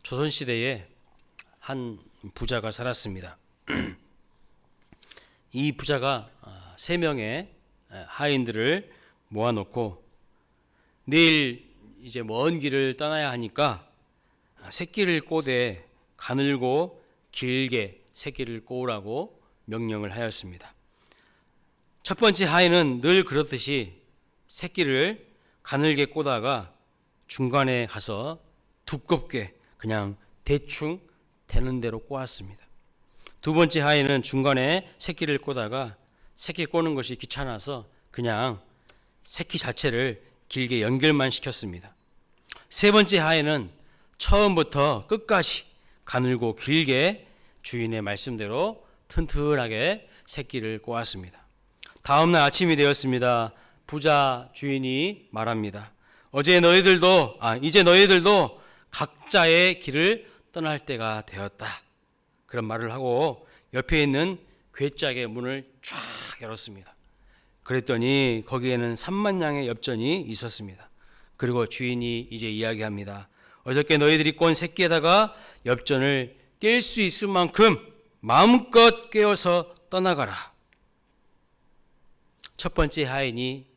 조선시대에 한 부자가 살았습니다. 이 부자가 3명의 하인들을 모아놓고 내일 이제 먼 길을 떠나야 하니까 새끼를 꼬되 가늘고 길게 새끼를 꼬으라고 명령을 하였습니다. 첫 번째 하인은 늘 그렇듯이 새끼를 가늘게 꼬다가 중간에 가서 두껍게 그냥 대충 되는 대로 꼬았습니다. 두 번째 하인은 중간에 새끼를 꼬다가 새끼 꼬는 것이 귀찮아서 그냥 새끼 자체를 길게 연결만 시켰습니다. 세 번째 하인은 처음부터 끝까지 가늘고 길게 주인의 말씀대로 튼튼하게 새끼를 꼬았습니다. 다음날 아침이 되었습니다. 부자 주인이 말합니다. 이제 너희들도 각자의 길을 떠날 때가 되었다. 그런 말을 하고 옆에 있는 괴짝의 문을 쫙 열었습니다. 그랬더니 거기에는 3만 양의 엽전이 있었습니다. 그리고 주인이 이제 이야기합니다. 어저께 너희들이 꼰 새끼에다가 엽전을 깰 수 있을 만큼 마음껏 깨어서 떠나가라. 첫 번째 하인이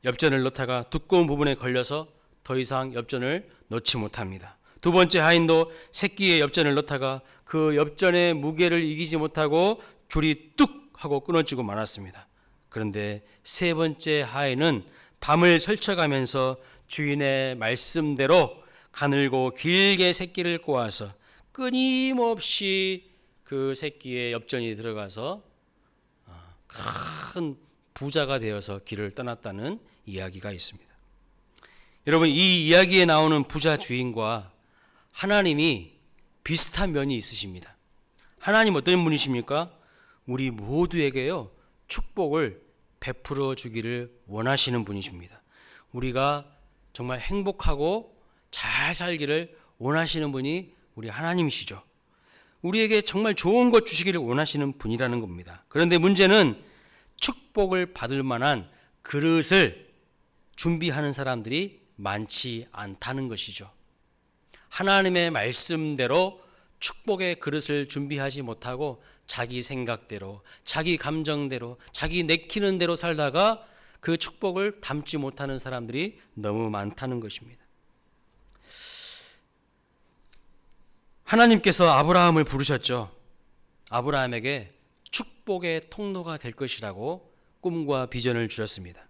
엽전을 넣다가 두꺼운 부분에 걸려서 더 이상 엽전을 넣지 못합니다. 두 번째 하인도 새끼의 엽전을 넣다가 그 엽전의 무게를 이기지 못하고 줄이 뚝 하고 끊어지고 말았습니다. 그런데 세 번째 하인은 밤을 설쳐가면서 주인의 말씀대로 가늘고 길게 새끼를 꼬아서 끊임없이 그 새끼의 엽전이 들어가서 큰 부자가 되어서 길을 떠났다는 이야기가 있습니다. 여러분, 이 이야기에 나오는 부자 주인과 하나님이 비슷한 면이 있으십니다. 하나님 어떤 분이십니까? 우리 모두에게요, 축복을 베풀어 주기를 원하시는 분이십니다. 우리가 정말 행복하고 잘 살기를 원하시는 분이 우리 하나님이시죠. 우리에게 정말 좋은 것 주시기를 원하시는 분이라는 겁니다. 그런데 문제는 축복을 받을 만한 그릇을 준비하는 사람들이 많지 않다는 것이죠. 하나님의 말씀대로 축복의 그릇을 준비하지 못하고 자기 생각대로, 자기 감정대로, 자기 내키는 대로 살다가 그 축복을 담지 못하는 사람들이 너무 많다는 것입니다. 하나님께서 아브라함을 부르셨죠. 아브라함에게 축복의 통로가 될 것이라고 꿈과 비전을 주셨습니다.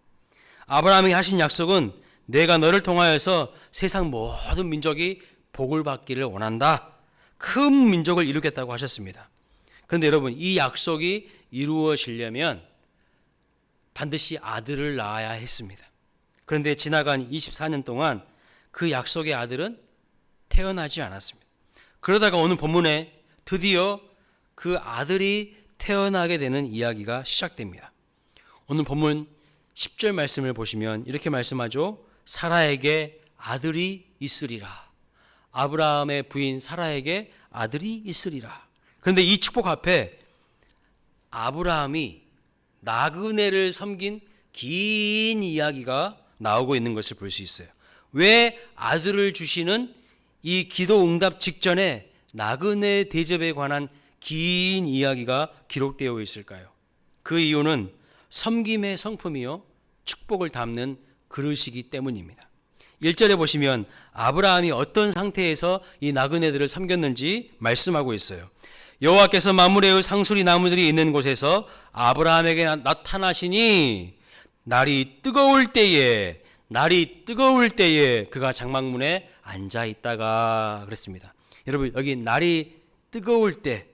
아브라함이 하신 약속은 내가 너를 통하여서 세상 모든 민족이 복을 받기를 원한다. 큰 민족을 이루겠다고 하셨습니다. 그런데 여러분, 이 약속이 이루어지려면 반드시 아들을 낳아야 했습니다. 그런데 지나간 24년 동안 그 약속의 아들은 태어나지 않았습니다. 그러다가 오늘 본문에 드디어 그 아들이 태어나게 되는 이야기가 시작됩니다. 오늘 본문 10절 말씀을 보시면 이렇게 말씀하죠. 사라에게 아들이 있으리라. 아브라함의 부인 사라에게 아들이 있으리라. 그런데 이 축복 앞에 아브라함이 나그네를 섬긴 긴 이야기가 나오고 있는 것을 볼 수 있어요. 왜 아들을 주시는 이 기도 응답 직전에 나그네 대접에 관한 긴 이야기가 기록되어 있을까요? 그 이유는 섬김의 성품이요, 축복을 담는 그릇이기 때문입니다. 1절에 보시면 아브라함이 어떤 상태에서 이 나그네들을 섬겼는지 말씀하고 있어요. 여호와께서 마므레의 상수리 나무들이 있는 곳에서 아브라함에게 나타나시니 날이 뜨거울 때에 그가 장막문에 앉아 있다가 그랬습니다. 여러분, 여기 날이 뜨거울 때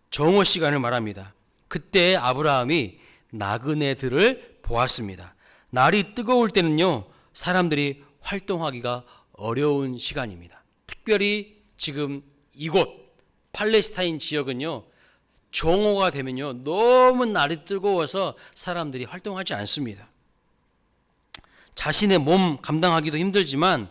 정오 시간을 말합니다. 그때 아브라함이 나그네들을 보았습니다. 날이 뜨거울 때는요, 사람들이 활동하기가 어려운 시간입니다. 특별히 지금 이곳 팔레스타인 지역은요, 정오가 되면요 너무 날이 뜨거워서 사람들이 활동하지 않습니다. 자신의 몸 감당하기도 힘들지만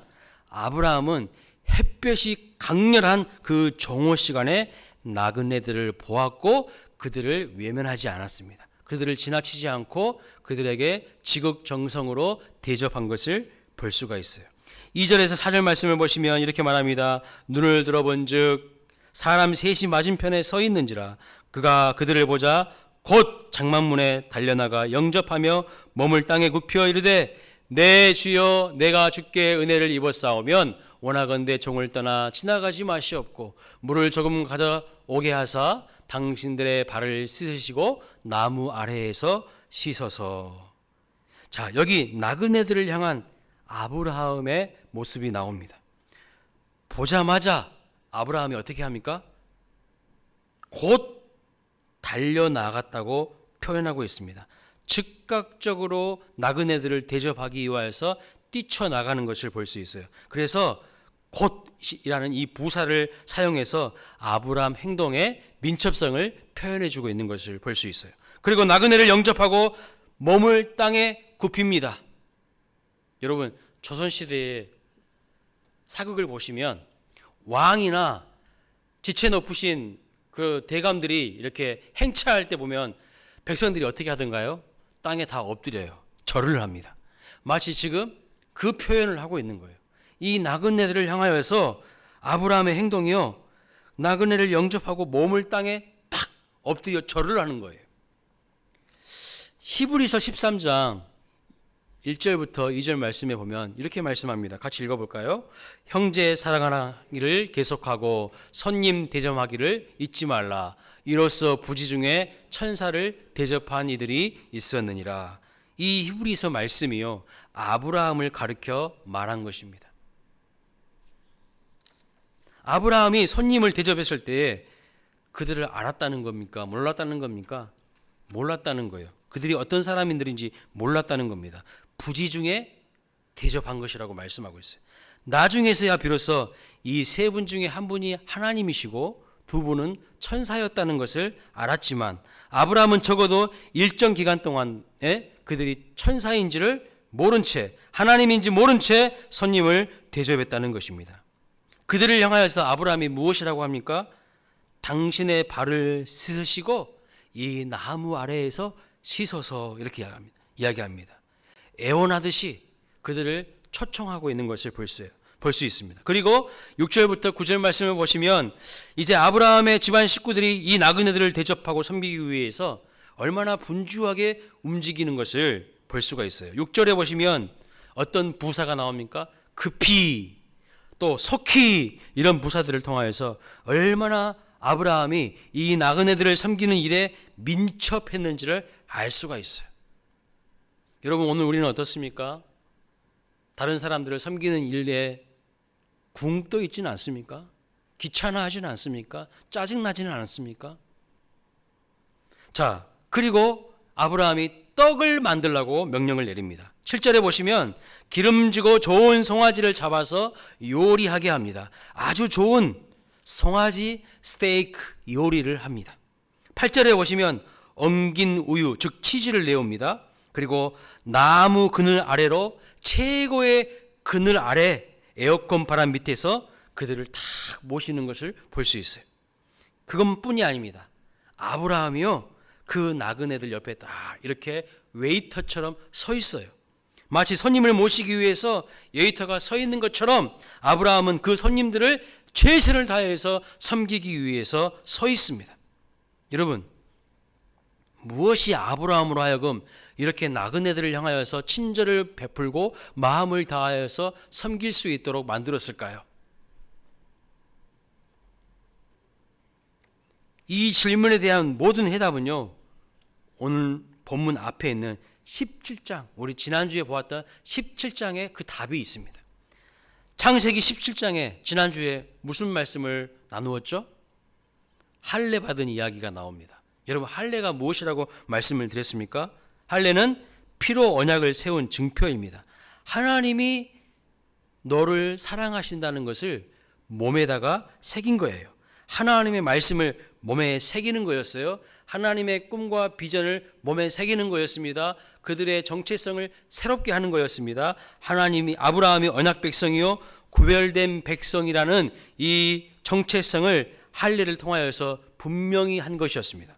아브라함은 햇볕이 강렬한 그 정오 시간에 나그네들을 보았고 그들을 외면하지 않았습니다. 그들을 지나치지 않고 그들에게 지극정성으로 대접한 것을 볼 수가 있어요. 2절에서 4절 말씀을 보시면 이렇게 말합니다. 눈을 들어본즉 사람 셋이 맞은편에 서 있는지라 그가 그들을 보자 곧 장막문에 달려나가 영접하며 몸을 땅에 굽혀 이르되 내 주여 내가 주께 은혜를 입었사오면 원하건대 종을 떠나 지나가지 마시옵고 물을 조금 가져오게 하사 당신들의 발을 씻으시고 나무 아래에서 씻어서. 자, 여기 나그네들을 향한 아브라함의 모습이 나옵니다. 보자마자 아브라함이 어떻게 합니까? 곧 달려나갔다고 표현하고 있습니다. 즉각적으로 나그네들을 대접하기 위하여서 뛰쳐나가는 것을 볼 수 있어요. 그래서 곧이라는 이 부사를 사용해서 아브라함 행동의 민첩성을 표현해주고 있는 것을 볼 수 있어요. 그리고 나그네를 영접하고 몸을 땅에 굽힙니다. 여러분, 조선시대의 사극을 보시면 왕이나 지체 높으신 그 대감들이 이렇게 행차할 때 보면 백성들이 어떻게 하던가요? 땅에 다 엎드려요. 절을 합니다. 마치 지금 그 표현을 하고 있는 거예요. 이 나그네들을 향하여서 아브라함의 행동이요, 나그네를 영접하고 몸을 땅에 딱 엎드려 절을 하는 거예요. 히브리서 13장 1절부터 2절 말씀에 보면 이렇게 말씀합니다. 같이 읽어볼까요? 형제 사랑하기를 계속하고 선님 대접하기를 잊지 말라. 이로써 부지 중에 천사를 대접한 이들이 있었느니라. 이 히브리서 말씀이요, 아브라함을 가르쳐 말한 것입니다. 아브라함이 손님을 대접했을 때 그들을 알았다는 겁니까? 몰랐다는 겁니까? 몰랐다는 거예요. 그들이 어떤 사람인들인지 몰랐다는 겁니다. 부지 중에 대접한 것이라고 말씀하고 있어요. 나중에서야 비로소 이 세 분 중에 한 분이 하나님이시고 두 분은 천사였다는 것을 알았지만 아브라함은 적어도 일정 기간 동안에 그들이 천사인지를 모른 채, 하나님인지 모른 채 손님을 대접했다는 것입니다. 그들을 향하여서 아브라함이 무엇이라고 합니까? 당신의 발을 씻으시고 이 나무 아래에서 씻어서 이렇게 이야기합니다. 애원하듯이 그들을 초청하고 있는 것을 볼 수 있습니다. 그리고 6절부터 9절 말씀을 보시면 이제 아브라함의 집안 식구들이 이 나그네들을 대접하고 섬기기 위해서 얼마나 분주하게 움직이는 것을 볼 수가 있어요. 6절에 보시면 어떤 부사가 나옵니까? 급히, 또 속히, 이런 부사들을 통하여서 얼마나 아브라함이 이 나그네들을 섬기는 일에 민첩했는지를 알 수가 있어요. 여러분, 오늘 우리는 어떻습니까? 다른 사람들을 섬기는 일에 굶떠 있지는 않습니까? 귀찮아하지는 않습니까? 짜증나지는 않습니까? 자, 그리고 아브라함이 떡을 만들라고 명령을 내립니다. 7절에 보시면 기름지고 좋은 송아지를 잡아서 요리하게 합니다. 아주 좋은 송아지 스테이크 요리를 합니다. 8절에 보시면 엉긴 우유, 즉 치즈를 내옵니다. 그리고 나무 그늘 아래로, 최고의 그늘 아래 에어컨 바람 밑에서 그들을 탁 모시는 것을 볼 수 있어요. 그것뿐이 아닙니다. 아브라함이요, 그 나그네들 옆에 딱 이렇게 웨이터처럼 서 있어요. 마치 손님을 모시기 위해서 웨이터가 서 있는 것처럼 아브라함은 그 손님들을 최선을 다해서 섬기기 위해서 서 있습니다. 여러분, 무엇이 아브라함으로 하여금 이렇게 나그네들을 향하여서 친절을 베풀고 마음을 다하여서 섬길 수 있도록 만들었을까요? 이 질문에 대한 모든 해답은요, 오늘 본문 앞에 있는 17장, 우리 지난주에 보았던 17장에 그 답이 있습니다. 창세기 17장에 지난주에 무슨 말씀을 나누었죠? 할례 받은 이야기가 나옵니다. 여러분, 할례가 무엇이라고 말씀을 드렸습니까? 할례는 피로 언약을 세운 증표입니다. 하나님이 너를 사랑하신다는 것을 몸에다가 새긴 거예요. 하나님의 말씀을 몸에 새기는 거였어요. 하나님의 꿈과 비전을 몸에 새기는 거였습니다. 그들의 정체성을 새롭게 하는 거였습니다. 하나님이, 아브라함이 언약 백성이요 구별된 백성이라는 이 정체성을 할례를 통하여서 분명히 한 것이었습니다.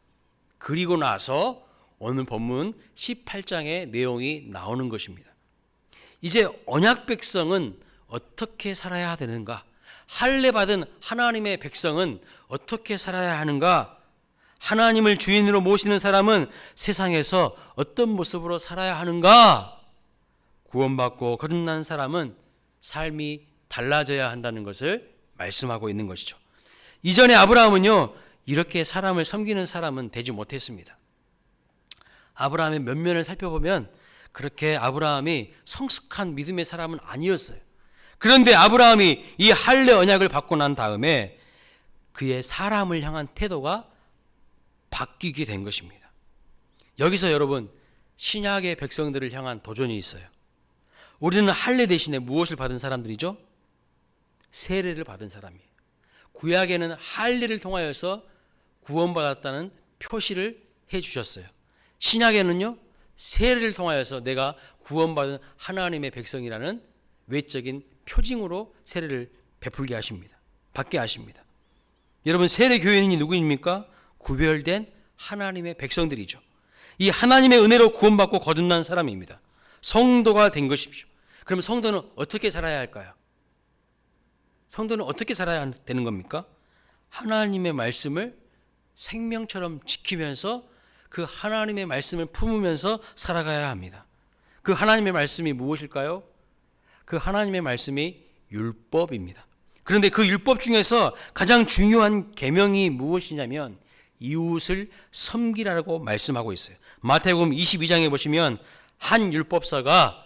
그리고 나서 오늘 본문 18장의 내용이 나오는 것입니다. 이제 언약 백성은 어떻게 살아야 되는가? 할례 받은 하나님의 백성은 어떻게 살아야 하는가? 하나님을 주인으로 모시는 사람은 세상에서 어떤 모습으로 살아야 하는가? 구원받고 거듭난 사람은 삶이 달라져야 한다는 것을 말씀하고 있는 것이죠. 이전에 아브라함은요, 이렇게 사람을 섬기는 사람은 되지 못했습니다. 아브라함의 면면을 살펴보면 그렇게 아브라함이 성숙한 믿음의 사람은 아니었어요. 그런데 아브라함이 이 할례 언약을 받고 난 다음에 그의 사람을 향한 태도가 바뀌게 된 것입니다. 여기서 여러분, 신약의 백성들을 향한 도전이 있어요. 우리는 할례 대신에 무엇을 받은 사람들이죠? 세례를 받은 사람이에요. 구약에는 할례를 통하여서 구원받았다는 표시를 해주셨어요. 신약에는요, 세례를 통하여서 내가 구원받은 하나님의 백성이라는 외적인 표징으로 세례를 베풀게 하십니다. 받게 하십니다. 여러분, 세례 교인이 누구입니까? 구별된 하나님의 백성들이죠. 이 하나님의 은혜로 구원받고 거듭난 사람입니다. 성도가 된 것이죠. 그럼 성도는 어떻게 살아야 할까요? 성도는 어떻게 살아야 되는 겁니까? 하나님의 말씀을 생명처럼 지키면서 그 하나님의 말씀을 품으면서 살아가야 합니다. 그 하나님의 말씀이 무엇일까요? 그 하나님의 말씀이 율법입니다. 그런데 그 율법 중에서 가장 중요한 계명이 무엇이냐면 이웃을 섬기라고 말씀하고 있어요. 마태복음 22장에 보시면 한 율법사가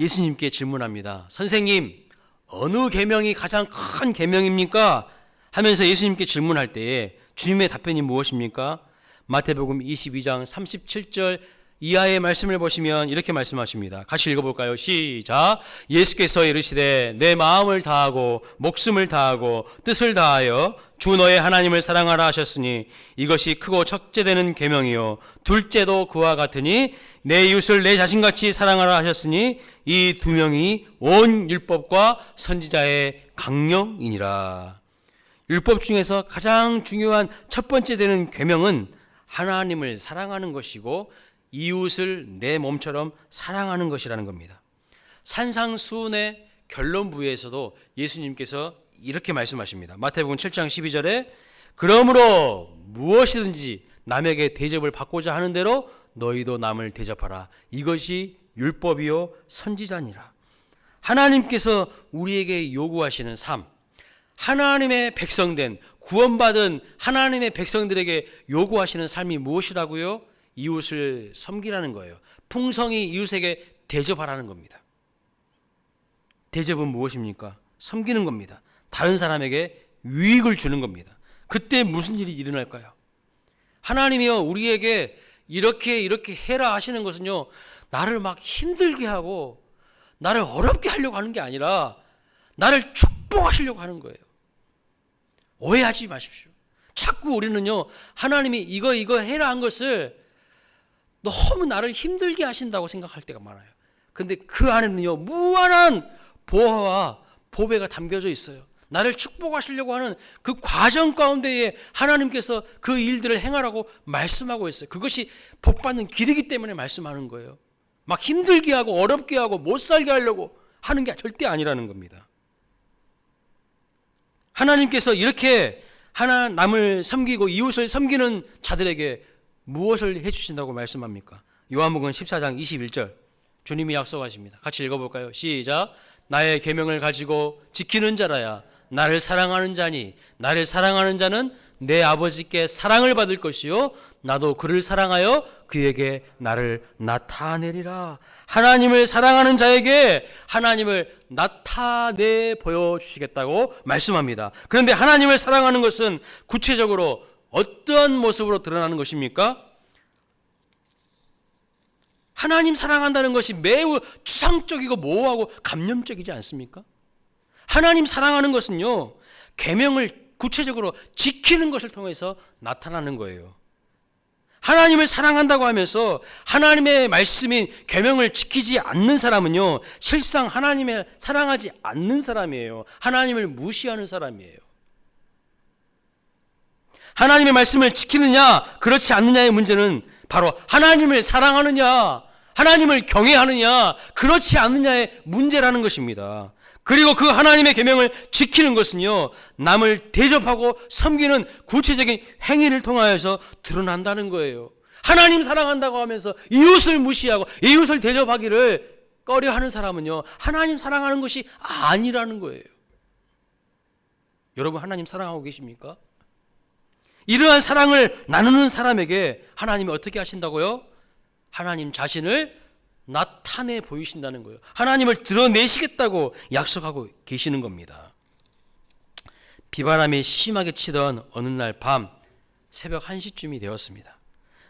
예수님께 질문합니다. 선생님, 어느 계명이 가장 큰 계명입니까? 하면서 예수님께 질문할 때에 주님의 답변이 무엇입니까? 마태복음 22장 37절 이하의 말씀을 보시면 이렇게 말씀하십니다. 같이 읽어볼까요? 시작. 예수께서 이르시되 내 마음을 다하고 목숨을 다하고 뜻을 다하여 주 너의 하나님을 사랑하라 하셨으니 이것이 크고 첫째 되는 계명이요 둘째도 그와 같으니 내 이웃을 내 자신같이 사랑하라 하셨으니 이 두 명이 온 율법과 선지자의 강령이니라. 율법 중에서 가장 중요한 첫 번째 되는 계명은 하나님을 사랑하는 것이고 이웃을 내 몸처럼 사랑하는 것이라는 겁니다. 산상수훈의 결론부에서도 예수님께서 이렇게 말씀하십니다. 마태복음 7장 12절에 그러므로 무엇이든지 남에게 대접을 받고자 하는 대로 너희도 남을 대접하라. 이것이 율법이요 선지자니라. 하나님께서 우리에게 요구하시는 삶, 하나님의 백성된 구원받은 하나님의 백성들에게 요구하시는 삶이 무엇이라고요? 이웃을 섬기라는 거예요. 풍성히 이웃에게 대접하라는 겁니다. 대접은 무엇입니까? 섬기는 겁니다. 다른 사람에게 유익을 주는 겁니다. 그때 무슨 일이 일어날까요? 하나님이요 우리에게 이렇게 해라 하시는 것은요 나를 막 힘들게 하고 나를 어렵게 하려고 하는 게 아니라 나를 축복하시려고 하는 거예요. 오해하지 마십시오. 자꾸 우리는요 하나님이 이거 해라 한 것을 너무 나를 힘들게 하신다고 생각할 때가 많아요. 그런데 그 안에는요 무한한 보화와 보배가 담겨져 있어요. 나를 축복하시려고 하는 그 과정 가운데에 하나님께서 그 일들을 행하라고 말씀하고 있어요. 그것이 복받는 길이기 때문에 말씀하는 거예요. 막 힘들게 하고 어렵게 하고 못 살게 하려고 하는 게 절대 아니라는 겁니다. 하나님께서 이렇게 하나 남을 섬기고 이웃을 섬기는 자들에게 무엇을 해주신다고 말씀합니까? 요한복음 14장 21절 주님이 약속하십니다. 같이 읽어볼까요? 시작. 나의 계명을 가지고 지키는 자라야 나를 사랑하는 자니 나를 사랑하는 자는 내 아버지께 사랑을 받을 것이요 나도 그를 사랑하여 그에게 나를 나타내리라. 하나님을 사랑하는 자에게 하나님을 나타내 보여주시겠다고 말씀합니다. 그런데 하나님을 사랑하는 것은 구체적으로 어떤 모습으로 드러나는 것입니까? 하나님 사랑한다는 것이 매우 추상적이고 모호하고 감염적이지 않습니까? 하나님 사랑하는 것은요 계명을 구체적으로 지키는 것을 통해서 나타나는 거예요. 하나님을 사랑한다고 하면서 하나님의 말씀인 계명을 지키지 않는 사람은요 실상 하나님을 사랑하지 않는 사람이에요. 하나님을 무시하는 사람이에요. 하나님의 말씀을 지키느냐 그렇지 않느냐의 문제는 바로 하나님을 사랑하느냐 하나님을 경외하느냐 그렇지 않느냐의 문제라는 것입니다. 그리고 그 하나님의 계명을 지키는 것은요, 남을 대접하고 섬기는 구체적인 행위를 통하여서 드러난다는 거예요. 하나님 사랑한다고 하면서 이웃을 무시하고 이웃을 대접하기를 꺼려하는 사람은요, 하나님 사랑하는 것이 아니라는 거예요. 여러분, 하나님 사랑하고 계십니까? 이러한 사랑을 나누는 사람에게 하나님이 어떻게 하신다고요? 하나님 자신을 나타내 보이신다는 거예요. 하나님을 드러내시겠다고 약속하고 계시는 겁니다. 비바람이 심하게 치던 어느 날 밤 새벽 1시쯤이 되었습니다.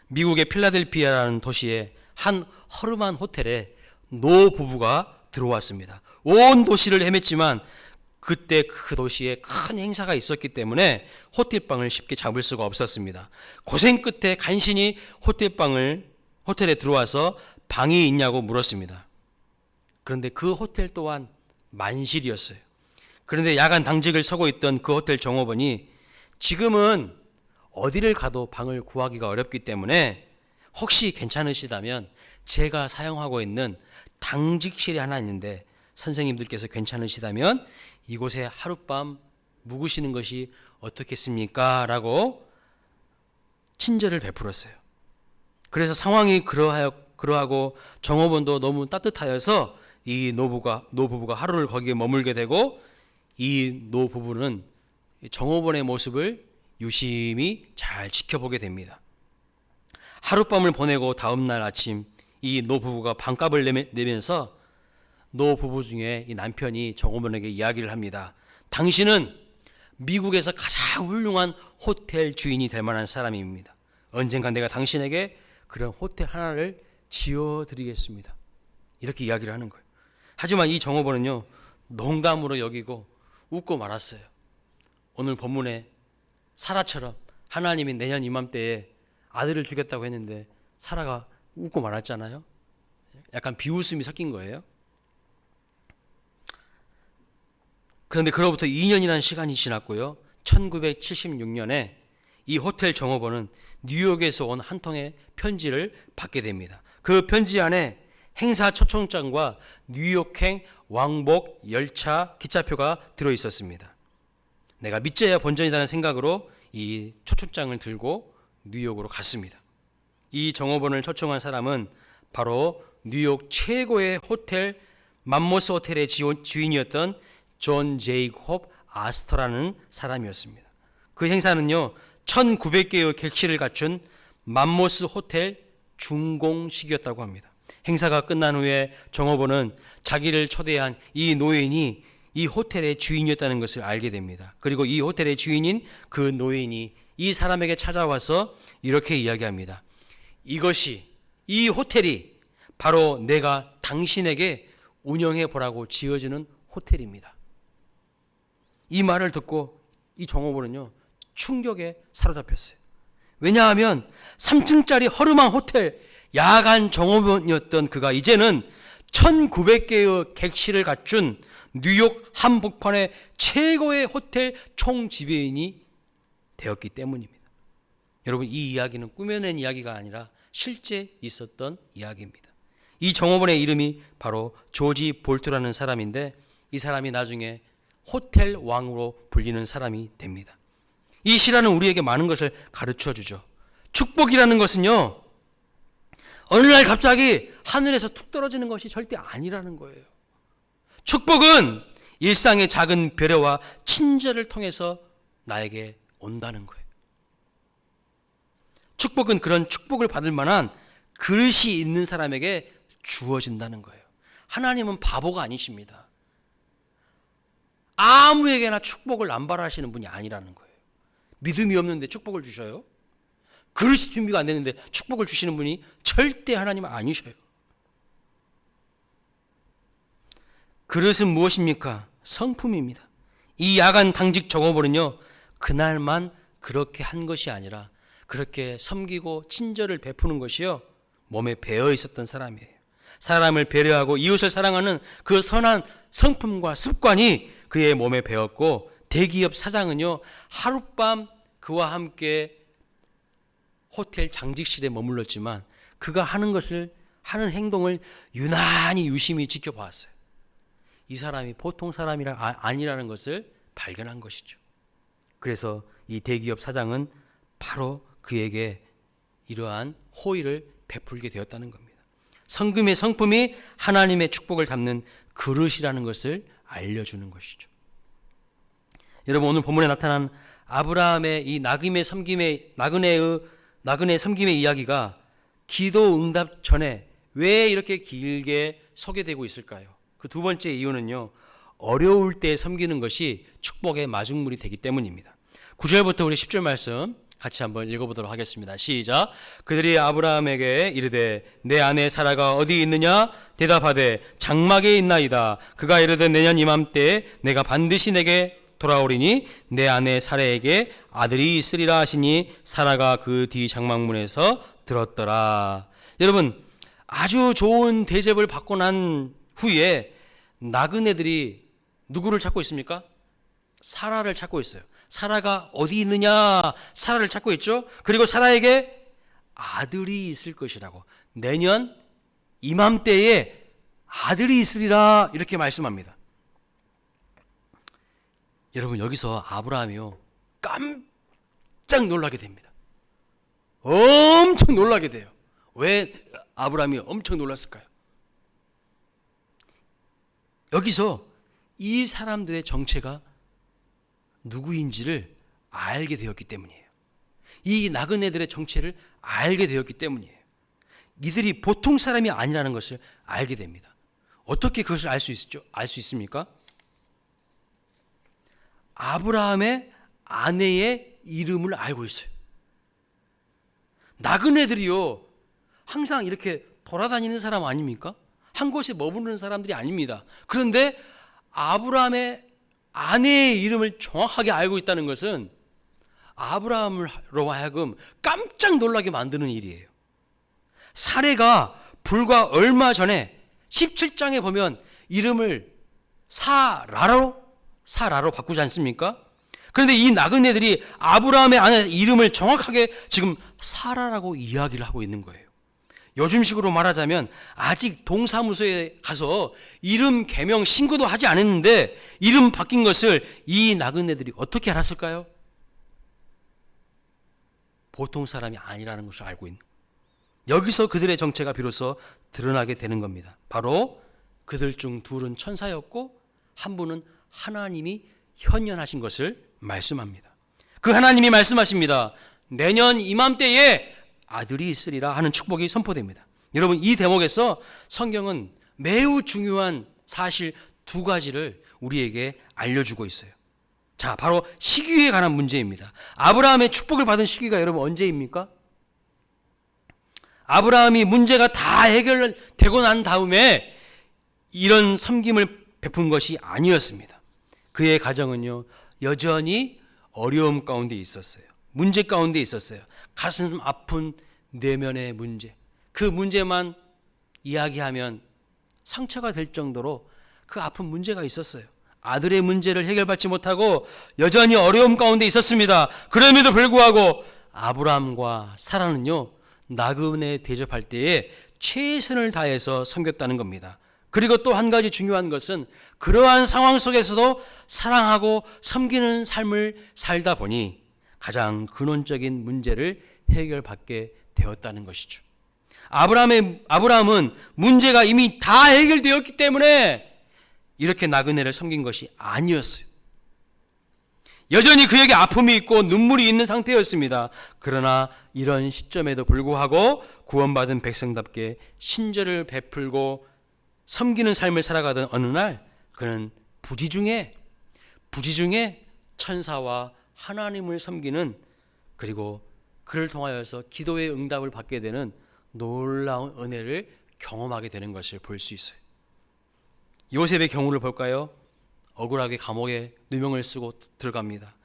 미국의 필라델피아라는 도시의 한 허름한 호텔에 노 부부가 들어왔습니다. 온 도시를 헤맸지만 그때 그 도시에 큰 행사가 있었기 때문에 호텔방을 쉽게 잡을 수가 없었습니다. 고생 끝에 간신히 호텔에 들어와서 방이 있냐고 물었습니다. 그런데 그 호텔 또한 만실이었어요. 그런데 야간 당직을 서고 있던 그 호텔 종업원이 지금은 어디를 가도 방을 구하기가 어렵기 때문에 혹시 괜찮으시다면 제가 사용하고 있는 당직실이 하나 있는데 선생님들께서 괜찮으시다면 이곳에 하룻밤 묵으시는 것이 어떻겠습니까? 라고 친절을 베풀었어요. 그래서 상황이 그러하고 종업원도 너무 따뜻하여서 이 노부부가 하루를 거기에 머물게 되고 이 노부부는 종업원의 모습을 유심히 잘 지켜보게 됩니다. 하룻밤을 보내고 다음날 아침 이 노부부가 방값을 내면서 노부부 중에 이 남편이 종업원에게 이야기를 합니다. 당신은 미국에서 가장 훌륭한 호텔 주인이 될 만한 사람입니다. 언젠가 내가 당신에게 그런 호텔 하나를 지어드리겠습니다. 이렇게 이야기를 하는 거예요. 하지만 이 종업원은요, 농담으로 여기고 웃고 말았어요. 오늘 본문에 사라처럼 하나님이 내년 이맘때에 아들을 주겠다고 했는데 사라가 웃고 말았잖아요. 약간 비웃음이 섞인 거예요. 그런데 그로부터 2년이라는 시간이 지났고요. 1976년에 이 호텔 종업원은 뉴욕에서 온 한 통의 편지를 받게 됩니다. 그 편지 안에 행사 초청장과 뉴욕행 왕복 열차 기차표가 들어있었습니다. 내가 믿져야 본전이라는 생각으로 이 초청장을 들고 뉴욕으로 갔습니다. 이 종업원을 초청한 사람은 바로 뉴욕 최고의 호텔 맘모스 호텔의 주인이었던 존 제이콥 아스터라는 사람이었습니다. 그 행사는요, 1900개의 객실을 갖춘 맘모스 호텔 준공식이었다고 합니다. 행사가 끝난 후에 종업원은 자기를 초대한 이 노인이 이 호텔의 주인이었다는 것을 알게 됩니다. 그리고 이 호텔의 주인인 그 노인이 이 사람에게 찾아와서 이렇게 이야기합니다. 이 호텔이 바로 내가 당신에게 운영해 보라고 지어주는 호텔입니다. 이 말을 듣고 이 종업원은요, 충격에 사로잡혔어요. 왜냐하면 3층짜리 허름한 호텔 야간 종업원이었던 그가 이제는 1900개의 객실을 갖춘 뉴욕 한복판의 최고의 호텔 총지배인이 되었기 때문입니다. 여러분, 이 이야기는 꾸며낸 이야기가 아니라 실제 있었던 이야기입니다. 이 종업원의 이름이 바로 조지 볼트라는 사람인데 이 사람이 나중에 호텔 왕으로 불리는 사람이 됩니다. 이 시라는 우리에게 많은 것을 가르쳐 주죠. 축복이라는 것은요, 어느 날 갑자기 하늘에서 툭 떨어지는 것이 절대 아니라는 거예요. 축복은 일상의 작은 배려와 친절을 통해서 나에게 온다는 거예요. 축복은 그런 축복을 받을 만한 그릇이 있는 사람에게 주어진다는 거예요. 하나님은 바보가 아니십니다. 아무에게나 축복을 남발하시는 분이 아니라는 거예요. 믿음이 없는데 축복을 주셔요? 그릇이 준비가 안 되는데 축복을 주시는 분이 절대 하나님은 아니셔요. 그릇은 무엇입니까? 성품입니다. 이 야간 당직 종업원은요, 그날만 그렇게 한 것이 아니라 그렇게 섬기고 친절을 베푸는 것이요, 몸에 배어 있었던 사람이에요. 사람을 배려하고 이웃을 사랑하는 그 선한 성품과 습관이 그의 몸에 배었고, 대기업 사장은요, 하룻밤 그와 함께 호텔 장직실에 머물렀지만 그가 하는 것을 하는 행동을 유난히 유심히 지켜보았어요. 이 사람이 보통 사람이 아니라는 것을 발견한 것이죠. 그래서 이 대기업 사장은 바로 그에게 이러한 호의를 베풀게 되었다는 겁니다. 성금의 성품이 하나님의 축복을 담는 그릇이라는 것을 알려주는 것이죠. 여러분, 오늘 본문에 나타난 아브라함의 이 나그네 섬김의 이야기가 기도 응답 전에 왜 이렇게 길게 소개되고 있을까요? 그 두 번째 이유는요, 어려울 때 섬기는 것이 축복의 마중물이 되기 때문입니다. 9절부터 우리 10절 말씀 같이 한번 읽어보도록 하겠습니다. 시작. 그들이 아브라함에게 이르되 내 아내 사라가 어디 있느냐? 대답하되 장막에 있나이다. 그가 이르되 내년 이맘때 내가 반드시 내게 돌아오리니 내 아내 사라에게 아들이 있으리라 하시니 사라가 그 뒤 장막문에서 들었더라. 여러분, 아주 좋은 대접을 받고 난 후에 나그네들이 누구를 찾고 있습니까? 사라를 찾고 있어요. 사라가 어디 있느냐? 사라를 찾고 있죠. 그리고 사라에게 아들이 있을 것이라고, 내년 이맘때에 아들이 있으리라 이렇게 말씀합니다. 여러분, 여기서 아브라함이요 깜짝 놀라게 됩니다. 엄청 놀라게 돼요. 왜 아브라함이 엄청 놀랐을까요? 여기서 이 사람들의 정체가 누구인지를 알게 되었기 때문이에요. 이 나그네들의 정체를 알게 되었기 때문이에요. 이들이 보통 사람이 아니라는 것을 알게 됩니다. 어떻게 그것을 알 수 있습니까? 아브라함의 아내의 이름을 알고 있어요. 나그네들이요, 항상 이렇게 돌아다니는 사람 아닙니까? 한 곳에 머무르는 사람들이 아닙니다. 그런데 아브라함의 아내의 이름을 정확하게 알고 있다는 것은 아브라함으로 하여금 깜짝 놀라게 만드는 일이에요. 사례가 불과 얼마 전에 17장에 보면 이름을 사라로 바꾸지 않습니까? 그런데 이 나그네들이 아브라함의 아내 이름을 정확하게 지금 사라라고 이야기를 하고 있는 거예요. 요즘식으로 말하자면 아직 동사무소에 가서 이름 개명 신고도 하지 않았는데 이름 바뀐 것을 이 나그네들이 어떻게 알았을까요? 보통 사람이 아니라는 것을 알고 있는 거예요. 여기서 그들의 정체가 비로소 드러나게 되는 겁니다. 바로 그들 중 둘은 천사였고 한 분은 하나님이 현현하신 것을 말씀합니다. 그 하나님이 말씀하십니다. 내년 이맘때에 아들이 있으리라 하는 축복이 선포됩니다. 여러분, 이 대목에서 성경은 매우 중요한 사실 두 가지를 우리에게 알려주고 있어요. 자, 바로 시기에 관한 문제입니다. 아브라함의 축복을 받은 시기가 여러분 언제입니까? 아브라함이 문제가 다 해결되고 난 다음에 이런 섬김을 베푼 것이 아니었습니다. 그의 가정은요, 여전히 어려움 가운데 있었어요. 문제 가운데 있었어요. 가슴 아픈 내면의 문제, 그 문제만 이야기하면 상처가 될 정도로 그 아픈 문제가 있었어요. 아들의 문제를 해결받지 못하고 여전히 어려움 가운데 있었습니다. 그럼에도 불구하고 아브라함과 사라는요, 나그네 대접할 때에 최선을 다해서 섬겼다는 겁니다. 그리고 또 한 가지 중요한 것은 그러한 상황 속에서도 사랑하고 섬기는 삶을 살다 보니 가장 근원적인 문제를 해결받게 되었다는 것이죠. 아브라함은 문제가 이미 다 해결되었기 때문에 이렇게 나그네를 섬긴 것이 아니었어요. 여전히 그에게 아픔이 있고 눈물이 있는 상태였습니다. 그러나 이런 시점에도 불구하고 구원받은 백성답게 신절을 베풀고 섬기는 삶을 살아가던 어느 날 그는 부지 중에 천사와 하나님을 섬기는, 그리고 그를 통하여서 기도의 응답을 받게 되는 놀라운 은혜를 경험하게 되는 것을 볼 수 있어요. 요셉의 경우를 볼까요? 억울하게 감옥에 누명을 쓰고 들어갑니다.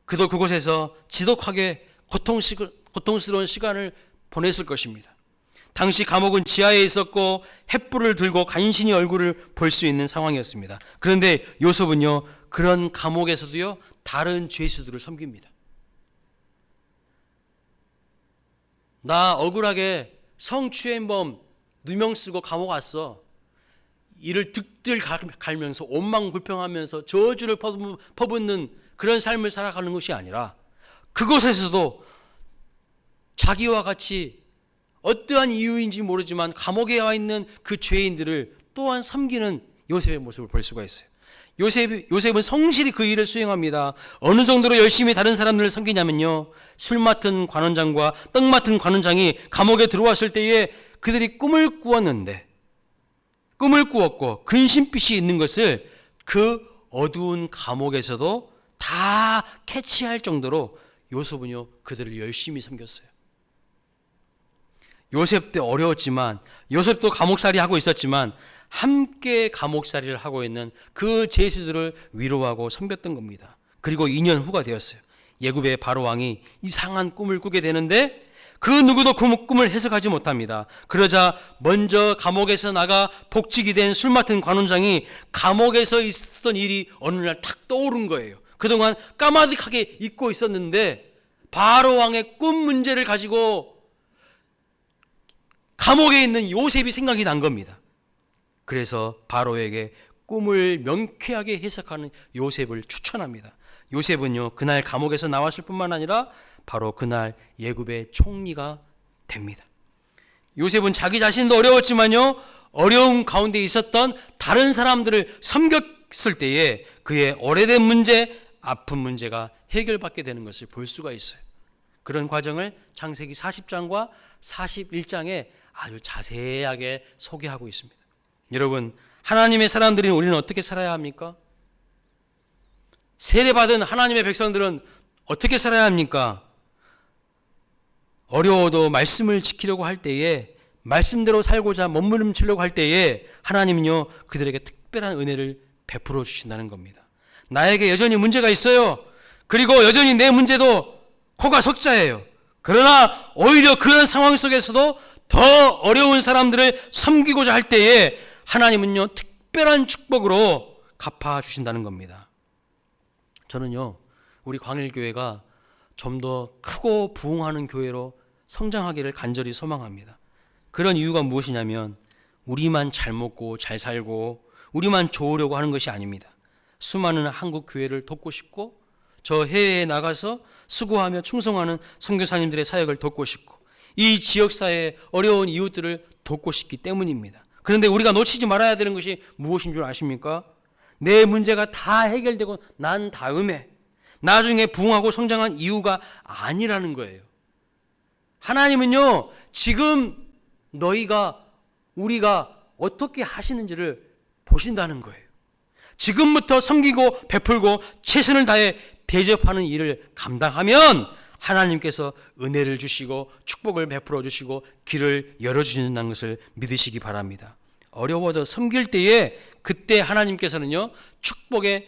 그도 그곳에서 지독하게 고통스러운 시간을 보냈을 것입니다. 당시 감옥은 지하에 있었고 횃불을 들고 간신히 얼굴을 볼 수 있는 상황이었습니다. 그런데 요셉은요, 그런 감옥에서도요, 다른 죄수들을 섬깁니다. 나 억울하게 성추행범 누명 쓰고 감옥 왔어. 이를 득들 갈면서 원망불평하면서 저주를 퍼붓는 그런 삶을 살아가는 것이 아니라 그곳에서도 자기와 같이 어떠한 이유인지 모르지만 감옥에 와 있는 그 죄인들을 또한 섬기는 요셉의 모습을 볼 수가 있어요. 요셉은 성실히 그 일을 수행합니다. 어느 정도로 열심히 다른 사람들을 섬기냐면요, 술 맡은 관원장과 떡 맡은 관원장이 감옥에 들어왔을 때에 그들이 꿈을 꾸었고 근심빛이 있는 것을 그 어두운 감옥에서도 다 캐치할 정도로 요셉은요 그들을 열심히 섬겼어요. 요셉 때 어려웠지만, 요셉도 감옥살이 하고 있었지만 함께 감옥살이를 하고 있는 그 죄수들을 위로하고 섬겼던 겁니다. 그리고 2년 후가 되었어요. 애굽의 바로 왕이 이상한 꿈을 꾸게 되는데 그 누구도 그 꿈을 해석하지 못합니다. 그러자 먼저 감옥에서 나가 복직이 된 술 맡은 관원장이 감옥에서 있었던 일이 어느 날 탁 떠오른 거예요. 그동안 까마득하게 잊고 있었는데 바로 왕의 꿈 문제를 가지고 감옥에 있는 요셉이 생각이 난 겁니다. 그래서 바로에게 꿈을 명쾌하게 해석하는 요셉을 추천합니다. 요셉은요 그날 감옥에서 나왔을 뿐만 아니라 바로 그날 애굽의 총리가 됩니다. 요셉은 자기 자신도 어려웠지만요 어려움 가운데 있었던 다른 사람들을 섬겼을 때에 그의 오래된 문제, 아픈 문제가 해결받게 되는 것을 볼 수가 있어요. 그런 과정을 창세기 40장과 41장에 아주 자세하게 소개하고 있습니다. 여러분, 하나님의 사람들인 우리는 어떻게 살아야 합니까? 세례받은 하나님의 백성들은 어떻게 살아야 합니까? 어려워도 말씀을 지키려고 할 때에, 말씀대로 살고자 몸부림치려고 할 때에 하나님은요 그들에게 특별한 은혜를 베풀어 주신다는 겁니다. 나에게 여전히 문제가 있어요. 그리고 여전히 내 문제도 코가 석자예요. 그러나 오히려 그런 상황 속에서도 더 어려운 사람들을 섬기고자 할 때에 하나님은요 특별한 축복으로 갚아주신다는 겁니다. 저는요 우리 광일교회가 좀 더 크고 부흥하는 교회로 성장하기를 간절히 소망합니다. 그런 이유가 무엇이냐면 우리만 잘 먹고 잘 살고 우리만 좋으려고 하는 것이 아닙니다. 수많은 한국 교회를 돕고 싶고 저 해외에 나가서 수고하며 충성하는 선교사님들의 사역을 돕고 싶고 이 지역사회의 어려운 이웃들을 돕고 싶기 때문입니다. 그런데 우리가 놓치지 말아야 되는 것이 무엇인 줄 아십니까? 내 문제가 다 해결되고 난 다음에 나중에 부흥하고 성장한 이유가 아니라는 거예요. 하나님은요 지금 우리가 어떻게 하시는지를 보신다는 거예요. 지금부터 섬기고 베풀고 최선을 다해 대접하는 일을 감당하면 하나님께서 은혜를 주시고 축복을 베풀어 주시고 길을 열어주신다는 것을 믿으시기 바랍니다. 어려워도 섬길 때에 그때 하나님께서는요 축복의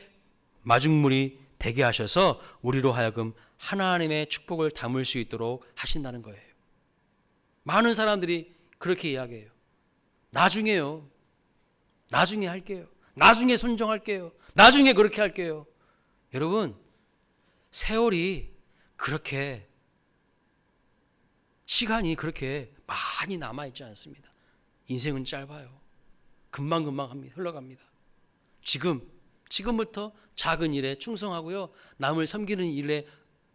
마중물이 되게 하셔서 우리로 하여금 하나님의 축복을 담을 수 있도록 하신다는 거예요. 많은 사람들이 그렇게 이야기해요. 나중에 할게요. 나중에 순종할게요. 나중에 그렇게 할게요. 여러분, 세월이 그렇게 시간이 그렇게 많이 남아있지 않습니다. 인생은 짧아요. 금방금방 흘러갑니다. 지금부터 작은 일에 충성하고요. 남을 섬기는 일에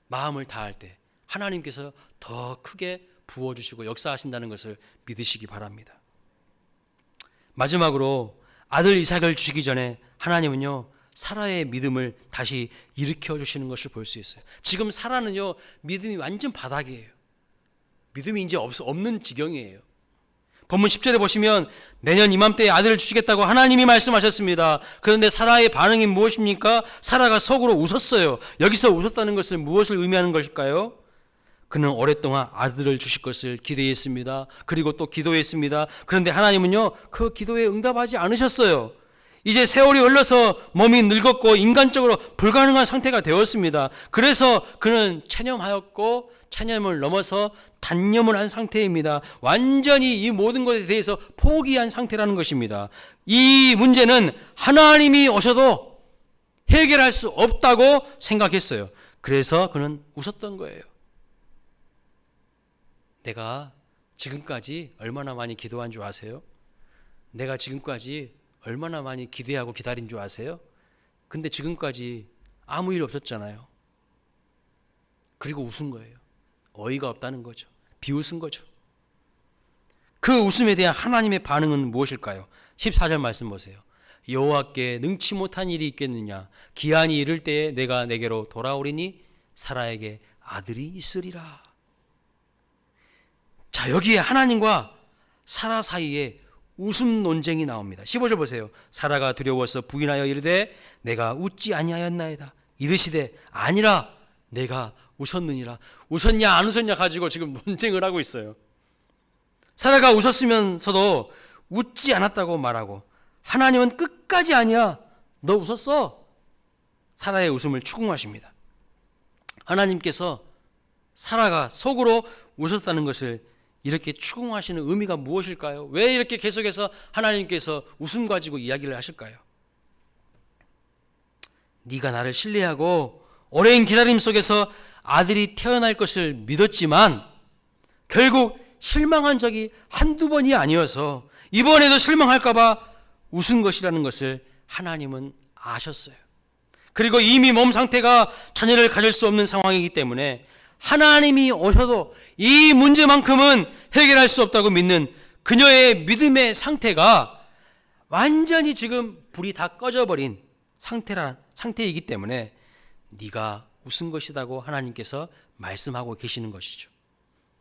마음을 다할 때 하나님께서 더 크게 부어주시고 역사하신다는 것을 믿으시기 바랍니다. 마지막으로 아들 이삭을 주시기 전에 하나님은요 사라의 믿음을 다시 일으켜 주시는 것을 볼 수 있어요. 지금 사라는요 믿음이 완전 바닥이에요. 믿음이 이제 없는 지경이에요. 본문 10절에 보시면 내년 이맘때에 아들을 주시겠다고 하나님이 말씀하셨습니다. 그런데 사라의 반응이 무엇입니까? 사라가 속으로 웃었어요. 여기서 웃었다는 것은 무엇을 의미하는 것일까요? 그는 오랫동안 아들을 주실 것을 기대했습니다. 그리고 또 기도했습니다. 그런데 하나님은요 그 기도에 응답하지 않으셨어요. 이제 세월이 흘러서 몸이 늙었고 인간적으로 불가능한 상태가 되었습니다. 그래서 그는 체념하였고 체념을 넘어서 단념을 한 상태입니다. 완전히 이 모든 것에 대해서 포기한 상태라는 것입니다. 이 문제는 하나님이 오셔도 해결할 수 없다고 생각했어요. 그래서 그는 웃었던 거예요. 내가 지금까지 얼마나 많이 기도한 줄 아세요? 내가 지금까지 얼마나 많이 기대하고 기다린 줄 아세요? 근데 지금까지 아무 일 없었잖아요. 그리고 웃은 거예요. 어이가 없다는 거죠. 비웃은 거죠. 그 웃음에 대한 하나님의 반응은 무엇일까요? 14절 말씀 보세요. 여호와께 능치 못한 일이 있겠느냐? 기한이 이를 때에 내가 내게로 돌아오리니 사라에게 아들이 있으리라. 자, 여기에 하나님과 사라 사이에 웃음 논쟁이 나옵니다. 15절 보세요. 사라가 두려워서 부인하여 이르되 내가 웃지 아니하였나이다. 이르시되 아니라 내가 웃었느니라. 웃었냐 안 웃었냐 가지고 지금 논쟁을 하고 있어요. 사라가 웃었으면서도 웃지 않았다고 말하고, 하나님은 끝까지 아니야, 너 웃었어. 사라의 웃음을 추궁하십니다. 하나님께서 사라가 속으로 웃었다는 것을 이렇게 추궁하시는 의미가 무엇일까요? 왜 이렇게 계속해서 하나님께서 웃음 가지고 이야기를 하실까요? 네가 나를 신뢰하고 오랜 기다림 속에서 아들이 태어날 것을 믿었지만 결국 실망한 적이 한두 번이 아니어서 이번에도 실망할까 봐 웃은 것이라는 것을 하나님은 아셨어요. 그리고 이미 몸 상태가 자녀를 가질 수 없는 상황이기 때문에 하나님이 오셔도 이 문제만큼은 해결할 수 없다고 믿는 그녀의 믿음의 상태가 완전히 지금 불이 다 꺼져버린 상태이기 때문에 네가 웃은 것이라고 하나님께서 말씀하고 계시는 것이죠.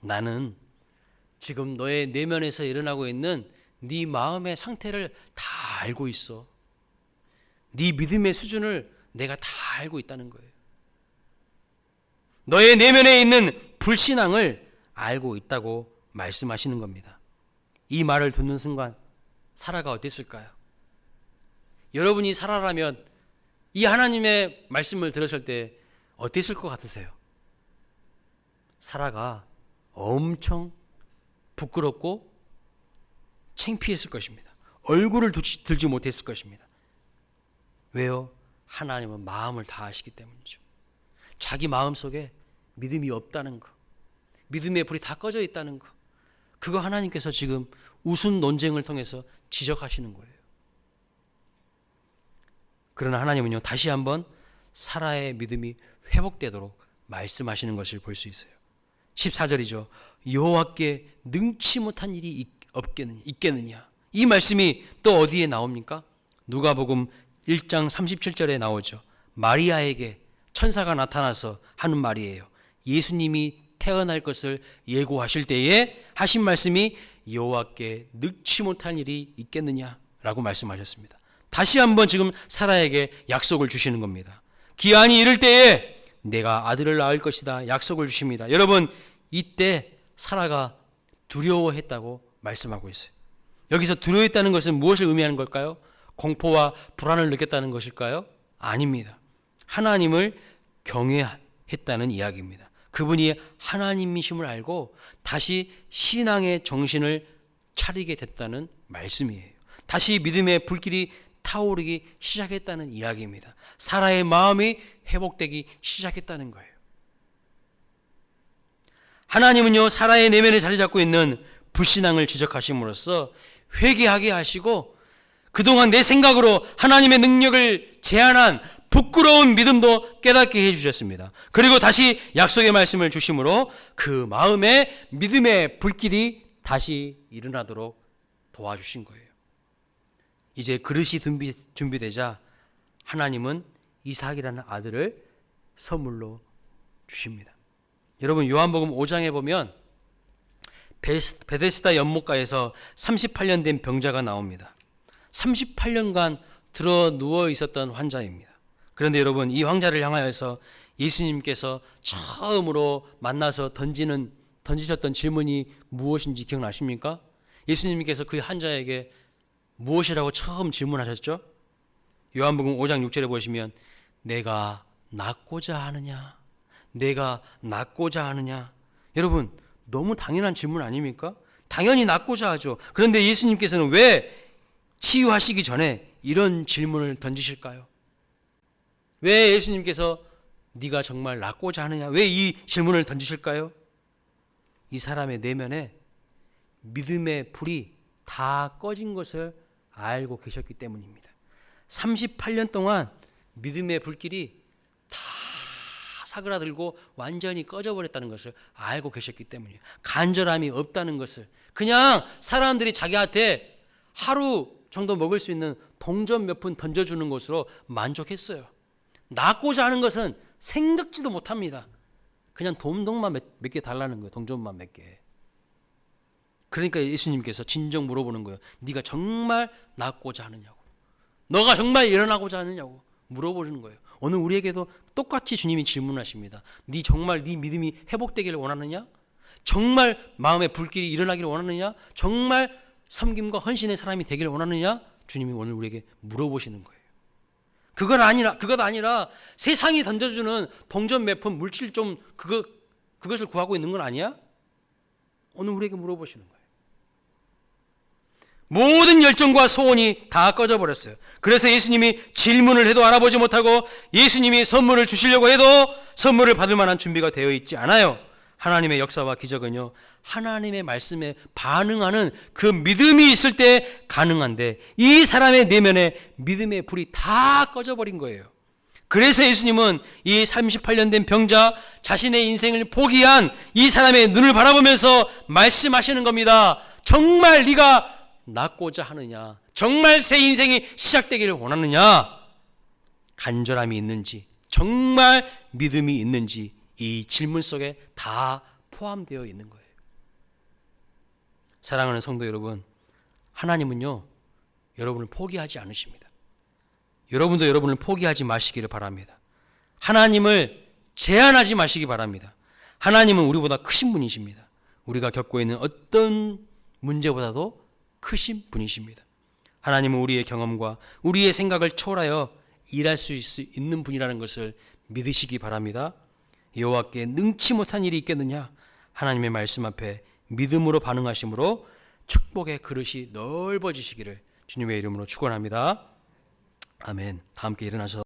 나는 지금 너의 내면에서 일어나고 있는 네 마음의 상태를 다 알고 있어. 네 믿음의 수준을 내가 다 알고 있다는 거예요. 너의 내면에 있는 불신앙을 알고 있다고 말씀하시는 겁니다. 이 말을 듣는 순간 사라가 어땠을까요? 여러분이 사라라면 이 하나님의 말씀을 들으실 때 어땠을 것 같으세요? 사라가 엄청 부끄럽고 창피했을 것입니다. 얼굴을 들지 못했을 것입니다. 왜요? 하나님은 마음을 다 아시기 때문이죠. 자기 마음속에 믿음이 없다는 거, 믿음의 불이 다 꺼져 있다는 거, 그거 하나님께서 지금 웃은 논쟁을 통해서 지적하시는 거예요. 그러나 하나님은요, 다시 한번 사라의 믿음이 회복되도록 말씀하시는 것을 볼 수 있어요. 14절이죠. 여호와께 능치 못한 일이 있겠느냐. 이 말씀이 또 어디에 나옵니까? 누가복음 1장 37절에 나오죠. 마리아에게 천사가 나타나서 하는 말이에요. 예수님이 태어날 것을 예고하실 때에 하신 말씀이 여호와께 능치 못할 일이 있겠느냐라고 말씀하셨습니다. 다시 한번 지금 사라에게 약속을 주시는 겁니다. 기한이 이를 때에 내가 아들을 낳을 것이다 약속을 주십니다. 여러분, 이때 사라가 두려워했다고 말씀하고 있어요. 여기서 두려워했다는 것은 무엇을 의미하는 걸까요? 공포와 불안을 느꼈다는 것일까요? 아닙니다. 하나님을 경외했다는 이야기입니다. 그분이 하나님이심을 알고 다시 신앙의 정신을 차리게 됐다는 말씀이에요. 다시 믿음의 불길이 타오르기 시작했다는 이야기입니다. 사라의 마음이 회복되기 시작했다는 거예요. 하나님은요, 사라의 내면에 자리 잡고 있는 불신앙을 지적하심으로써 회개하게 하시고 그동안 내 생각으로 하나님의 능력을 제한한 부끄러운 믿음도 깨닫게 해주셨습니다. 그리고 다시 약속의 말씀을 주심으로 그 마음에 믿음의 불길이 다시 일어나도록 도와주신 거예요. 이제 그릇이 준비되자 하나님은 이삭이라는 아들을 선물로 주십니다. 여러분, 요한복음 5장에 보면 베데스다 연못가에서 38년 된 병자가 나옵니다. 38년간 들어 누워 있었던 환자입니다. 그런데 여러분, 이 환자를 향하여서 예수님께서 처음으로 만나서 던지셨던 질문이 무엇인지 기억나십니까? 예수님께서 그 환자에게 무엇이라고 처음 질문하셨죠? 요한복음 5장 6절에 보시면 내가 낫고자 하느냐? 내가 낫고자 하느냐? 여러분, 너무 당연한 질문 아닙니까? 당연히 낫고자 하죠. 그런데 예수님께서는 왜 치유하시기 전에 이런 질문을 던지실까요? 왜 예수님께서 네가 정말 낫고자 하느냐? 왜 이 질문을 던지실까요? 이 사람의 내면에 믿음의 불이 다 꺼진 것을 알고 계셨기 때문입니다. 38년 동안 믿음의 불길이 다 사그라들고 완전히 꺼져버렸다는 것을 알고 계셨기 때문이에요. 간절함이 없다는 것을. 그냥 사람들이 자기한테 하루 정도 먹을 수 있는 동전 몇 푼 던져주는 것으로 만족했어요. 낳고자 하는 것은 생각지도 못합니다. 그냥 동동만 몇 개 달라는 거예요. 동전만 몇 개. 그러니까 예수님께서 진정 물어보는 거예요. 네가 정말 낳고자 하느냐고. 너가 정말 일어나고자 하느냐고 물어보는 거예요. 오늘 우리에게도 똑같이 주님이 질문하십니다. 네 정말 네 믿음이 회복되기를 원하느냐? 정말 마음의 불길이 일어나기를 원하느냐? 정말 섬김과 헌신의 사람이 되기를 원하느냐? 주님이 오늘 우리에게 물어보시는 거예요. 그것 아니라 세상이 던져주는 동전 몇 푼 물질 좀 그것을 구하고 있는 건 아니야? 오늘 우리에게 물어보시는 거예요. 모든 열정과 소원이 다 꺼져버렸어요. 그래서 예수님이 질문을 해도 알아보지 못하고 예수님이 선물을 주시려고 해도 선물을 받을 만한 준비가 되어 있지 않아요. 하나님의 역사와 기적은요, 하나님의 말씀에 반응하는 그 믿음이 있을 때 가능한데 이 사람의 내면에 믿음의 불이 다 꺼져버린 거예요. 그래서 예수님은 이 38년 된 병자, 자신의 인생을 포기한 이 사람의 눈을 바라보면서 말씀하시는 겁니다. 정말 네가 낫고자 하느냐? 정말 새 인생이 시작되기를 원하느냐? 간절함이 있는지, 정말 믿음이 있는지 이 질문 속에 다 포함되어 있는 거예요. 사랑하는 성도 여러분, 하나님은요, 여러분을 포기하지 않으십니다. 여러분도 여러분을 포기하지 마시기를 바랍니다. 하나님을 제한하지 마시기 바랍니다. 하나님은 우리보다 크신 분이십니다. 우리가 겪고 있는 어떤 문제보다도 크신 분이십니다. 하나님은 우리의 경험과 우리의 생각을 초월하여 일할 수 있는 분이라는 것을 믿으시기 바랍니다. 여호와께 능치 못한 일이 있겠느냐? 하나님의 말씀 앞에 믿음으로 반응하심으로 축복의 그릇이 넓어지시기를 주님의 이름으로 축원합니다. 아멘. 다 함께 일어나셔서